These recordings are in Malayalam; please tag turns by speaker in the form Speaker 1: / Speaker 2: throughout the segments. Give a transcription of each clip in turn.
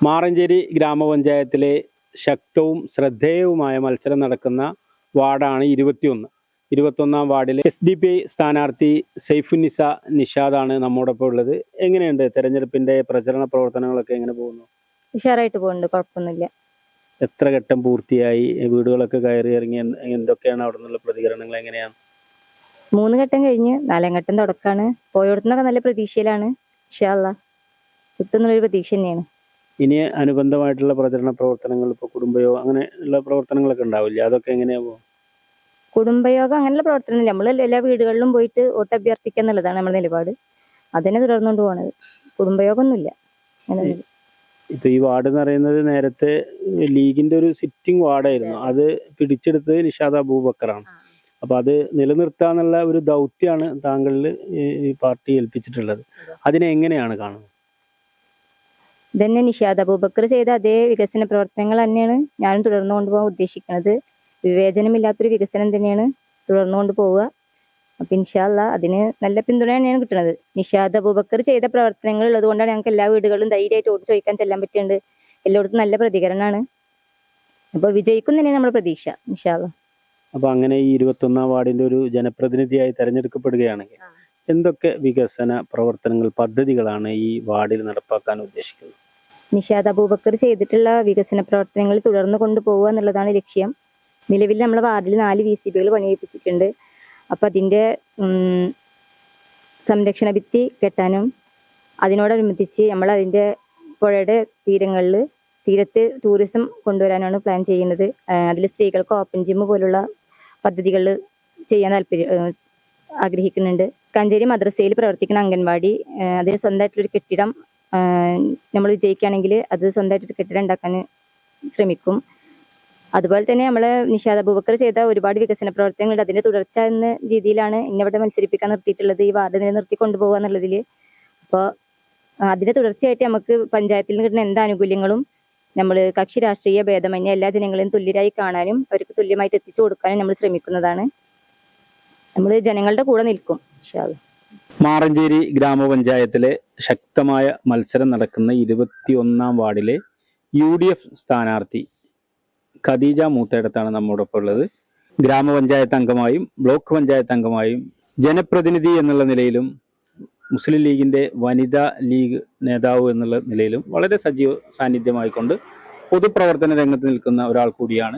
Speaker 1: മാറഞ്ചേരി ഗ്രാമപഞ്ചായത്തിലെ ശക്തവും ശ്രദ്ധേയവുമായ മത്സരം നടക്കുന്ന വാർഡാണ് 21. വാർഡിലെ SDP സ്ഥാനാർത്ഥി സൈഫുന്നിസ നിഷാദാണ് നമ്മോടൊപ്പം ഉള്ളത്. എങ്ങനെയുണ്ട് തെരഞ്ഞെടുപ്പിന്റെ പ്രചരണ പ്രവർത്തനങ്ങളൊക്കെ എങ്ങനെ പോകുന്നു?
Speaker 2: ഉഷാറായിട്ട് പോകുന്നുണ്ട്, കുഴപ്പമൊന്നുമില്ല.
Speaker 1: എത്ര ഘട്ടം പൂർത്തിയായി? വീടുകളൊക്കെ കയറി ഇറങ്ങി എന്തൊക്കെയാണ് അവിടെ നിന്നുള്ള പ്രതികരണങ്ങൾ എങ്ങനെയാണ്?
Speaker 2: 3 ഘട്ടം കഴിഞ്ഞ് 4ാം ഘട്ടം തുടക്കാണ്. പോയോടത്തുനിന്നൊക്കെ നല്ല പ്രതീക്ഷയിലാണ്. ഇൻഷാ അല്ലാഹ് കിട്ടുന്നുള്ളൊരു പ്രതീക്ഷ തന്നെയാണ്.
Speaker 1: ഇനി അനുബന്ധമായിട്ടുള്ള പ്രചരണ പ്രവർത്തനങ്ങൾ, ഇപ്പോൾ കുടുംബയോഗം അങ്ങനെയുള്ള പ്രവർത്തനങ്ങളൊക്കെ ഉണ്ടാവില്ല, അതൊക്കെ എങ്ങനെയാ പോകും?
Speaker 2: കുടുംബയോഗം അങ്ങനെയുള്ള പ്രവർത്തനം നമ്മൾ എല്ലാ വീടുകളിലും പോയിട്ട് വോട്ട് അഭ്യർത്ഥിക്കുക എന്നുള്ളതാണ് നമ്മുടെ നിലപാട്. അതിനെ തുടർന്നുകൊണ്ട് പോണത്. കുടുംബയോഗം ഒന്നുമില്ല.
Speaker 1: ഇപ്പൊ ഈ വാർഡ് എന്ന് പറയുന്നത് നേരത്തെ ലീഗിന്റെ ഒരു സിറ്റിംഗ് വാർഡായിരുന്നു. അത് പിടിച്ചെടുത്തത് നിഷാദ് അബൂബക്കറാണ്. അപ്പൊ അത് നിലനിർത്താന്നുള്ള ഒരു ദൗത്യമാണ് താങ്കളിൽ ഈ പാർട്ടി ഏൽപ്പിച്ചിട്ടുള്ളത്. അതിനെ എങ്ങനെയാണ് കാണുന്നത്?
Speaker 2: ഇതന്നെ നിഷാദ് അബൂബക്കർ ചെയ്ത അതേ വികസന പ്രവർത്തനങ്ങൾ തന്നെയാണ് ഞാനും തുടർന്നു കൊണ്ടുപോകാൻ ഉദ്ദേശിക്കുന്നത്. വിവേചനമില്ലാത്തൊരു വികസനം തന്നെയാണ് തുടർന്നുകൊണ്ട് പോവുക. അപ്പൊ ഇൻഷാ അല്ലാഹ് അതിന് നല്ല പിന്തുണ തന്നെയാണ് കിട്ടുന്നത്. നിഷാദ് അബൂബക്കർ ചെയ്ത പ്രവർത്തനങ്ങൾ ഉള്ളത് കൊണ്ടാണ് ഞങ്ങൾക്ക് എല്ലാ വീടുകളിലും ധൈര്യമായിട്ട് വോട്ട് ചോദിക്കാൻ ചെല്ലാൻ പറ്റുന്നുണ്ട്. എല്ലായിടത്തും നല്ല പ്രതികരണമാണ്. അപ്പൊ വിജയിക്കും തന്നെയാണ് നമ്മുടെ പ്രതീക്ഷ ഇൻഷാ അല്ലാഹ്.
Speaker 1: അപ്പൊ അങ്ങനെ ഈ 21 വാർഡിന്റെ ഒരു ജനപ്രതിനിധിയായി തെരഞ്ഞെടുക്കപ്പെടുകയാണെങ്കിൽ എന്തൊക്കെ വികസന പ്രവർത്തനങ്ങൾ, പദ്ധതികളാണ് ഈ വാർഡിൽ നടപ്പാക്കാൻ ഉദ്ദേശിക്കുന്നത്?
Speaker 2: നിഷാദ് അബൂബക്കർ ചെയ്തിട്ടുള്ള വികസന പ്രവർത്തനങ്ങൾ തുടർന്ന് കൊണ്ടുപോവുക എന്നുള്ളതാണ് ലക്ഷ്യം. നിലവിൽ നമ്മുടെ വാർഡിൽ 4 VCBകൾ പണിയിപ്പിച്ചിട്ടുണ്ട്. അപ്പം അതിൻ്റെ സംരക്ഷണ ഭിത്തി കെട്ടാനും അതിനോടനുബന്ധിച്ച് നമ്മൾ അതിൻ്റെ പുഴയുടെ തീരത്ത് ടൂറിസം കൊണ്ടുവരാനാണ് പ്ലാൻ ചെയ്യുന്നത്. അതിൽ സ്ത്രീകൾക്ക് ഓപ്പൺ ജിം പോലുള്ള പദ്ധതികൾ ചെയ്യാൻ ആഗ്രഹിക്കുന്നുണ്ട്. കഞ്ചേരി മദ്രസയിൽ പ്രവർത്തിക്കുന്ന അംഗൻവാടി, അതിന് സ്വന്തമായിട്ടുള്ളൊരു കെട്ടിടം നമ്മൾ വിജയിക്കുകയാണെങ്കിൽ അത് സ്വന്തമായിട്ടൊരു കെട്ടിടം ഉണ്ടാക്കാൻ ശ്രമിക്കും. അതുപോലെ തന്നെ നമ്മൾ നിഷാദ് അബൂബക്കർ ചെയ്ത ഒരുപാട് വികസന പ്രവർത്തനങ്ങളുണ്ട്. അതിന്റെ തുടർച്ച എന്ന രീതിയിലാണ് ഇന്നിവിടെ മത്സരിപ്പിക്കാൻ നിർത്തിയിട്ടുള്ളത്, ഈ വാർഡ് നിർത്തി കൊണ്ടുപോകുക എന്നുള്ളതിൽ. അപ്പോൾ അതിന്റെ തുടർച്ചയായിട്ട് നമുക്ക് പഞ്ചായത്തിൽ നിന്ന് കിട്ടുന്ന എന്ത് ആനുകൂല്യങ്ങളും നമ്മൾ കക്ഷി രാഷ്ട്രീയ ഭേദമന്യേ എല്ലാ ജനങ്ങളെയും തുല്യരായി കാണാനും അവർക്ക് തുല്യമായിട്ട് എത്തിച്ചു കൊടുക്കാനും നമ്മൾ ശ്രമിക്കുന്നതാണ്. നമ്മൾ ജനങ്ങളുടെ കൂടെ നിൽക്കും ഇൻഷാ അല്ലാഹ്.
Speaker 1: മാറഞ്ചേരി ഗ്രാമപഞ്ചായത്തിലെ ശക്തമായ മത്സരം നടക്കുന്ന 21 വാർഡിലെ UDF സ്ഥാനാർത്ഥി ഖദീജ മൂത്തേടത്താണ് നമ്മോടൊപ്പം ഉള്ളത്. ഗ്രാമപഞ്ചായത്ത് അംഗമായും ബ്ലോക്ക് പഞ്ചായത്ത് അംഗമായും ജനപ്രതിനിധി എന്നുള്ള നിലയിലും മുസ്ലിം ലീഗിന്റെ വനിതാ ലീഗ് നേതാവ് എന്നുള്ള നിലയിലും വളരെ സജീവ സാന്നിധ്യമായിക്കൊണ്ട് പൊതുപ്രവർത്തന രംഗത്ത് നിൽക്കുന്ന ഒരാൾ കൂടിയാണ്.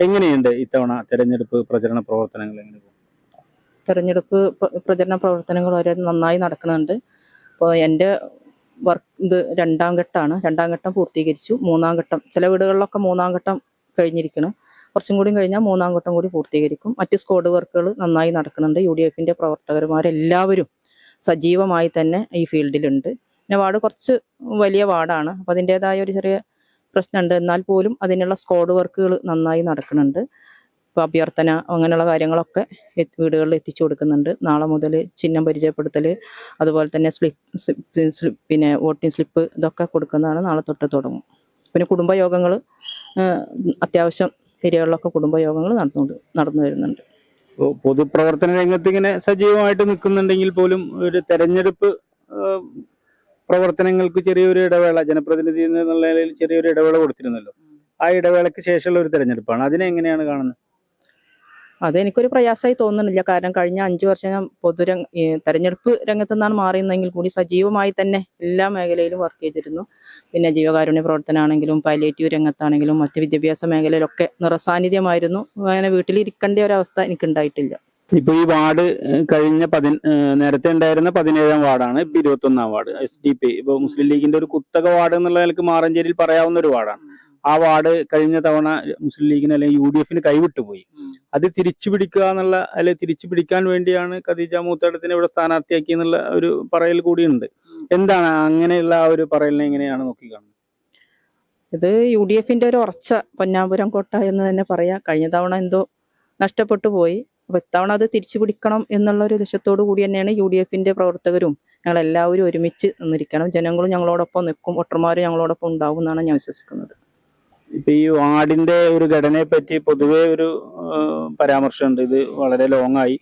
Speaker 1: എങ്ങനെയുണ്ട് ഇത്തവണ തെരഞ്ഞെടുപ്പ് പ്രചരണ പ്രവർത്തനങ്ങൾ? എങ്ങനെ പോകും?
Speaker 3: തെരഞ്ഞെടുപ്പ് പ്രചരണ പ്രവർത്തനങ്ങൾ വളരെ നന്നായി നടക്കുന്നുണ്ട്. അപ്പോൾ എൻ്റെ ഇത് 2ാം ഘട്ടമാണ്. 2ാം ഘട്ടം പൂർത്തീകരിച്ചു. 3ാം ഘട്ടം ചില വീടുകളിലൊക്കെ 3ാം ഘട്ടം കഴിഞ്ഞിരിക്കണം. കുറച്ചും കൂടി കഴിഞ്ഞാൽ 3ാം ഘട്ടം കൂടി പൂർത്തീകരിക്കും. മറ്റ് സ്ക്വാഡ് വർക്കുകൾ നന്നായി നടക്കുന്നുണ്ട്. UDFന്റെ പ്രവർത്തകന്മാരെല്ലാവരും സജീവമായി തന്നെ ഈ ഫീൽഡിലുണ്ട്. പിന്നെ വാർഡ് കുറച്ച് വലിയ വാർഡാണ്. അപ്പോൾ അതിൻ്റെതായ ഒരു ചെറിയ പ്രശ്നമുണ്ട്. എന്നാൽ പോലും അതിനുള്ള സ്ക്വാഡ് വർക്കുകൾ നന്നായി നടക്കുന്നുണ്ട്. ഇപ്പോൾ അഭ്യർത്ഥന അങ്ങനെയുള്ള കാര്യങ്ങളൊക്കെ വീടുകളിൽ എത്തിച്ചു കൊടുക്കുന്നുണ്ട്. നാളെ മുതൽ ചിഹ്നം പരിചയപ്പെടുത്തൽ, അതുപോലെ തന്നെ പിന്നെ വോട്ടിംഗ് സ്ലിപ്പ് ഇതൊക്കെ കൊടുക്കുന്നതാണ്. നാളെ തൊട്ട് തുടങ്ങും. പിന്നെ കുടുംബയോഗങ്ങൾ അത്യാവശ്യം ഏരിയകളിലൊക്കെ കുടുംബയോഗങ്ങൾ നടന്നു വരുന്നുണ്ട്.
Speaker 1: പൊതുപ്രവർത്തന രംഗത്ത് ഇങ്ങനെ സജീവമായിട്ട് നിൽക്കുന്നുണ്ടെങ്കിൽ പോലും ഒരു തെരഞ്ഞെടുപ്പ് പ്രവർത്തനങ്ങൾക്ക് ചെറിയൊരു ഇടവേള, ജനപ്രതിനിധി എന്നുള്ള നിലയിൽ ചെറിയൊരു ഇടവേള കൊടുത്തിരുന്നല്ലോ. ആ ഇടവേളയ്ക്ക് ശേഷമുള്ള ഒരു തെരഞ്ഞെടുപ്പാണ്. അതിനെ എങ്ങനെയാണ് കാണുന്നത്?
Speaker 3: അതെനിക്കൊരു പ്രയാസമായി തോന്നുന്നില്ല. കാരണം കഴിഞ്ഞ 5 വർഷം ഞാൻ തെരഞ്ഞെടുപ്പ് രംഗത്തു നിന്നാണ് മാറിയെന്നെങ്കിൽ കൂടി സജീവമായി തന്നെ എല്ലാ മേഖലയിലും വർക്ക് ചെയ്തിരുന്നു. പിന്നെ ജീവകാരുണ്യ പ്രവർത്തനമാണെങ്കിലും പാലിയേറ്റീവ് രംഗത്താണെങ്കിലും മറ്റ് വിദ്യാഭ്യാസ മേഖലയിലൊക്കെ നിറസാന്നിധ്യമായിരുന്നു. അങ്ങനെ വീട്ടിലിരിക്കേണ്ട ഒരവസ്ഥ എനിക്കുണ്ടായിട്ടില്ല.
Speaker 1: ഇപ്പൊ ഈ വാർഡ് കഴിഞ്ഞ നേരത്തെ ഉണ്ടായിരുന്ന 17ാം വാർഡാണ് ഇപ്പൊ 21 വാർഡ്. SDP ഇപ്പൊ മുസ്ലിം ലീഗിന്റെ ഒരു കുത്തക വാർഡ് എന്നുള്ള നിലക്ക് മാറഞ്ചേരിയിൽ പറയാവുന്ന ഒരു വാർഡാണ്. ആ വാർഡ് കഴിഞ്ഞ തവണ മുസ്ലിം ലീഗിന് അല്ലെങ്കിൽ UDFന് കൈവിട്ടു പോയി. അത് തിരിച്ചു പിടിക്കുക എന്നുള്ള, അല്ലെങ്കിൽ തിരിച്ചു പിടിക്കാൻ വേണ്ടിയാണ് ഖദീജ മൂത്തേടത്തിനെ ഇവിടെ സ്ഥാനാർത്ഥിയാക്കി എന്നുള്ള ഒരു പറയൽ കൂടിയുണ്ട്. എന്താണ് അങ്ങനെയുള്ള ആ ഒരു പറയലിനെ എങ്ങനെയാണ് നോക്കിക്കാണുന്നത്?
Speaker 3: ഇത് UDFന്റെ ഒരു ഉറച്ച പൊന്നാപുരം കോട്ട എന്ന് തന്നെ പറയാം. കഴിഞ്ഞ തവണ എന്തോ നഷ്ടപ്പെട്ടു പോയി. അപ്പൊ ഇത്തവണ അത് തിരിച്ചു പിടിക്കണം എന്നുള്ള ഒരു ലക്ഷ്യത്തോടു കൂടി തന്നെയാണ് UDFന്റെ പ്രവർത്തകരും ഞങ്ങളെല്ലാവരും ഒരുമിച്ച് നിന്നിരിക്കണം. ജനങ്ങളും ഞങ്ങളോടൊപ്പം നിൽക്കും, വോട്ടർമാരും ഞങ്ങളോടൊപ്പം ഉണ്ടാവും എന്നാണ് ഞാൻ വിശ്വസിക്കുന്നത്.
Speaker 1: ഇപ്പൊ ഈ വാർഡിന്റെ ഒരു ഘടനയെ പറ്റി പൊതുവെ ഒരു പരാമർശമുണ്ട്. ഇത് വളരെ ലോങ്ങായി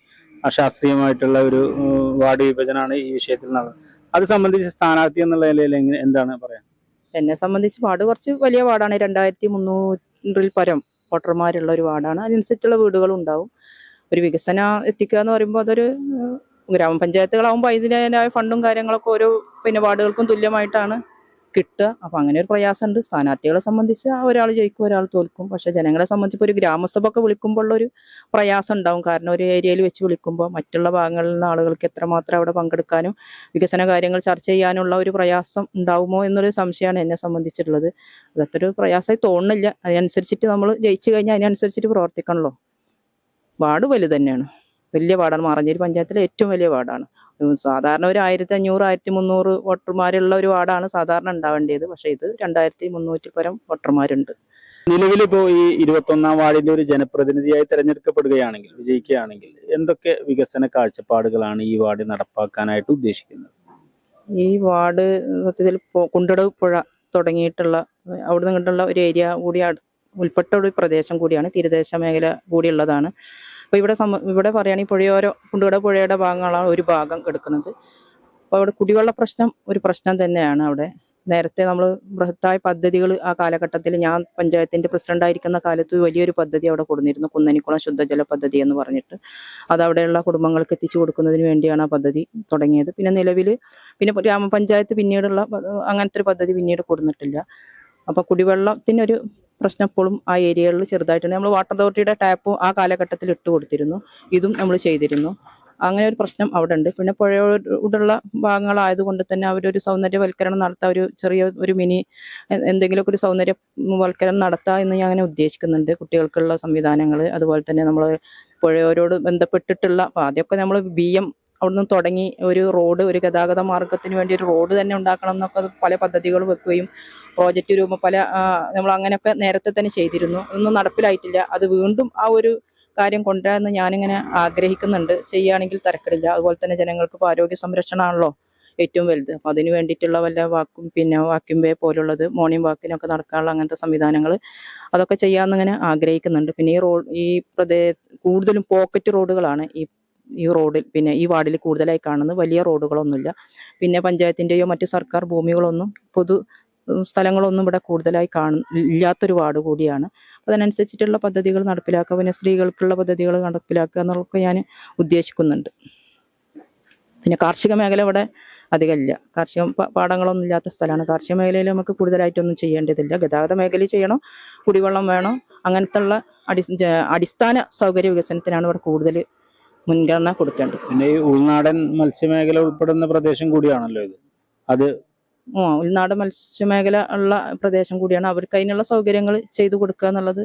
Speaker 1: അശാസ്ത്രീയമായിട്ടുള്ള ഒരു വാർഡ് വിഭജനമാണ് ഈ വിഷയത്തിൽ നടന്നത്. അത് സംബന്ധിച്ച് സ്ഥാനാർത്ഥി എന്നുള്ള നിലയിൽ എന്താണ് പറയാൻ?
Speaker 3: എന്നെ സംബന്ധിച്ച് വാർഡ് കുറച്ച് വലിയ വാർഡാണ്. 2300 പരം വോട്ടർമാരുള്ള ഒരു വാർഡാണ്. അതിനനുസരിച്ചുള്ള വീടുകളും ഉണ്ടാവും. ഒരു വികസനം എത്തിക്കുക എന്ന് പറയുമ്പോൾ അതൊരു ഗ്രാമപഞ്ചായത്തുകളാകുമ്പോൾ അതിൻ്റെതായ ഫണ്ടും കാര്യങ്ങളൊക്കെ ഓരോ വാർഡുകൾക്കും തുല്യമായിട്ടാണ് കിട്ടുക. അപ്പം അങ്ങനെ ഒരു പ്രയാസമുണ്ട്. സ്ഥാനാർത്ഥികളെ സംബന്ധിച്ച് ഒരാൾ ജയിക്കും, ഒരാൾ തോൽക്കും. പക്ഷെ ജനങ്ങളെ സംബന്ധിച്ച് ഇപ്പോൾ ഒരു ഗ്രാമസഭ ഒക്കെ വിളിക്കുമ്പോൾ ഉള്ളൊരു പ്രയാസം ഉണ്ടാവും. കാരണം ഒരു ഏരിയയിൽ വെച്ച് വിളിക്കുമ്പോൾ മറ്റുള്ള ഭാഗങ്ങളിൽ നിന്ന് ആളുകൾക്ക് എത്രമാത്രം അവിടെ പങ്കെടുക്കാനും വികസന കാര്യങ്ങൾ ചർച്ച ചെയ്യാനുള്ള ഒരു പ്രയാസം ഉണ്ടാവുമോ എന്നൊരു സംശയമാണ് എന്നെ സംബന്ധിച്ചിട്ടുള്ളത്. അതൊരു പ്രയാസമായി തോന്നുന്നില്ല. അതിനനുസരിച്ചിട്ട് നമ്മൾ ജയിച്ചു കഴിഞ്ഞാൽ അതിനനുസരിച്ചിട്ട് പ്രവർത്തിക്കണമല്ലോ. വാർഡ് വലുത് തന്നെയാണ്, വലിയ വാർഡാണ്. മാറഞ്ചേരി പഞ്ചായത്തിലെ ഏറ്റവും വലിയ വാർഡാണ്. സാധാരണ ഒരു 1500 1300 വോട്ടർമാരുള്ള ഒരു വാർഡാണ് സാധാരണ ഉണ്ടാവേണ്ടത്. പക്ഷെ ഇത് 2300 പരം വോട്ടർമാരുണ്ട്.
Speaker 1: നിലവിലിപ്പോ ഈ 21ാം വാർഡിന്റെ ഒരു ജനപ്രതിനിധിയായി തെരഞ്ഞെടുക്കപ്പെടുകയാണെങ്കിൽ, വിജയിക്കുകയാണെങ്കിൽ എന്തൊക്കെ വികസന കാഴ്ചപ്പാടുകളാണ് ഈ വാർഡ് നടപ്പാക്കാനായിട്ട് ഉദ്ദേശിക്കുന്നത്?
Speaker 3: ഈ വാർഡ് സത്യത്തിൽ കുണ്ടടവ് പുഴ തുടങ്ങിയിട്ടുള്ള അവിടെ നിന്നുള്ള ഒരു ഏരിയ കൂടി ഉൾപ്പെട്ട ഒരു പ്രദേശം കൂടിയാണ്, തീരദേശ മേഖല കൂടിയുള്ളതാണ്. അപ്പോൾ ഇവിടെ പറയുകയാണെങ്കിൽ കുണ്ടടവ് പുഴയുടെ ഭാഗങ്ങളാണ് ഒരു ഭാഗം എടുക്കുന്നത്. അപ്പോൾ അവിടെ കുടിവെള്ള പ്രശ്നം ഒരു പ്രശ്നം തന്നെയാണ്. അവിടെ നേരത്തെ നമ്മൾ ബൃഹത്തായ പദ്ധതികൾ ആ കാലഘട്ടത്തിൽ ഞാൻ പഞ്ചായത്തിന്റെ പ്രസിഡന്റായിരിക്കുന്ന കാലത്ത് വലിയൊരു പദ്ധതി അവിടെ കൊടുത്തിരുന്നു, കുന്നനിക്കുളം ശുദ്ധജല പദ്ധതി എന്ന് പറഞ്ഞിട്ട്. അത് അവിടെയുള്ള കുടുംബങ്ങൾക്ക് എത്തിച്ചു കൊടുക്കുന്നതിന് വേണ്ടിയാണ് ആ പദ്ധതി തുടങ്ങിയത്. നിലവിൽ ഗ്രാമപഞ്ചായത്ത് പിന്നീടുള്ള അങ്ങനത്തെ ഒരു പദ്ധതി പിന്നീട് കൊടുത്തിട്ടില്ല. അപ്പൊ കുടിവെള്ളത്തിനൊരു പ്രശ്നം എപ്പോഴും ആ ഏരിയകളിൽ ചെറുതായിട്ടുണ്ട്. നമ്മൾ വാട്ടർ അതോറിറ്റിയുടെ ടാപ്പ് ആ കാലഘട്ടത്തിൽ ഇട്ട് കൊടുത്തിരുന്നു, ഇതും നമ്മൾ ചെയ്തിരുന്നു. അങ്ങനെ ഒരു പ്രശ്നം അവിടെ ഉണ്ട്. പുഴയോടുള്ള ഭാഗങ്ങളായതുകൊണ്ട് തന്നെ അവരൊരു സൗന്ദര്യവൽക്കരണം നടത്താൻ ഒരു മിനി എന്തെങ്കിലുമൊക്കെ ഒരു സൗന്ദര്യവൽക്കരണം നടത്താം എന്ന് ഞാൻ അങ്ങനെ ഉദ്ദേശിക്കുന്നുണ്ട്. കുട്ടികൾക്കുള്ള സംവിധാനങ്ങൾ, അതുപോലെ തന്നെ നമ്മൾ പുഴയോരോട് ബന്ധപ്പെട്ടിട്ടുള്ള ആദ്യമൊക്കെ നമ്മൾ BM അവിടുന്ന് തുടങ്ങി ഒരു റോഡ്, ഒരു ഗതാഗത മാർഗത്തിന് വേണ്ടി ഒരു റോഡ് തന്നെ ഉണ്ടാക്കണം എന്നൊക്കെ പല പദ്ധതികൾ വെക്കുകയും പ്രോജക്റ്റ് രൂപം നമ്മൾ അങ്ങനെയൊക്കെ നേരത്തെ തന്നെ ചെയ്തിരുന്നു. അതൊന്നും നടപ്പിലായിട്ടില്ല. അത് വീണ്ടും ആ ഒരു കാര്യം കൊണ്ടുവരാമെന്ന് ഞാനിങ്ങനെ ആഗ്രഹിക്കുന്നുണ്ട്. ചെയ്യുകയാണെങ്കിൽ തിരക്കിടില്ല. അതുപോലെ തന്നെ ജനങ്ങൾക്ക് ഇപ്പോൾ ആരോഗ്യ സംരക്ഷണമാണല്ലോ ഏറ്റവും വലുത്. അപ്പം അതിന് വേണ്ടിയിട്ടുള്ള വല്ല വാക്യൂം വേ പോലുള്ളത്, മോർണിംഗ് വാക്കിനൊക്കെ നടക്കാനുള്ള അങ്ങനത്തെ സംവിധാനങ്ങൾ അതൊക്കെ ചെയ്യാമെന്നിങ്ങനെ ആഗ്രഹിക്കുന്നുണ്ട്. ഈ കൂടുതലും പോക്കറ്റ് റോഡുകളാണ് ഈ റോഡിൽ ഈ വാർഡിൽ കൂടുതലായി കാണുന്നത്. വലിയ റോഡുകളൊന്നുമില്ല. പഞ്ചായത്തിന്റെയോ മറ്റു സർക്കാർ ഭൂമികളൊന്നും പൊതു സ്ഥലങ്ങളൊന്നും ഇവിടെ കൂടുതലായി ഇല്ലാത്തൊരു വാർഡ് കൂടിയാണ്. അതിനനുസരിച്ചിട്ടുള്ള പദ്ധതികൾ നടപ്പിലാക്കുക, സ്ത്രീകൾക്കുള്ള പദ്ധതികൾ നടപ്പിലാക്കുക എന്നുള്ളതൊക്കെ ഞാൻ ഉദ്ദേശിക്കുന്നുണ്ട്. കാർഷിക മേഖല ഇവിടെ അധികമില്ല. കാർഷിക പാടങ്ങളൊന്നും ഇല്ലാത്ത സ്ഥലമാണ്. കാർഷിക മേഖലയിൽ നമുക്ക് കൂടുതലായിട്ടൊന്നും ചെയ്യേണ്ടതില്ല. ഗതാഗത മേഖലയിൽ ചെയ്യണം, കുടിവെള്ളം വേണം, അങ്ങനത്തെ ഉള്ള അടിസ്ഥാന സൗകര്യ വികസനത്തിനാണ് ഇവിടെ കൂടുതൽ മുൻഗണന കൊടുക്കേണ്ടത്.
Speaker 1: ഈ ഉൾനാടൻ മത്സ്യമേഖല ഉൾപ്പെടുന്ന പ്രദേശം കൂടിയാണല്ലോ ഇത്. അത്
Speaker 3: ഉൾനാടൻ മത്സ്യമേഖല ഉള്ള പ്രദേശം കൂടിയാണ്. അവർക്ക് അതിനുള്ള സൗകര്യങ്ങൾ ചെയ്തു കൊടുക്കുക എന്നുള്ളത്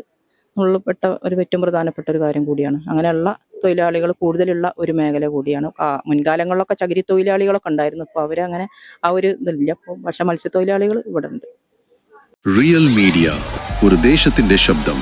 Speaker 3: ഏറ്റവും പ്രധാനപ്പെട്ട ഒരു കാര്യം കൂടിയാണ്. അങ്ങനെയുള്ള തൊഴിലാളികൾ കൂടുതലുള്ള ഒരു മേഖല കൂടിയാണ്. മുൻകാലങ്ങളിലൊക്കെ ചകിരി തൊഴിലാളികളൊക്കെ ഉണ്ടായിരുന്നു. ഇപ്പോൾ അവരങ്ങനെ ആ ഒരു ഇതില്ല. പക്ഷെ മത്സ്യത്തൊഴിലാളികൾ ഇവിടെ ഉണ്ട്.
Speaker 4: റിയൽ മീഡിയ, ഒരു ദേശത്തിന്റെ ശബ്ദം.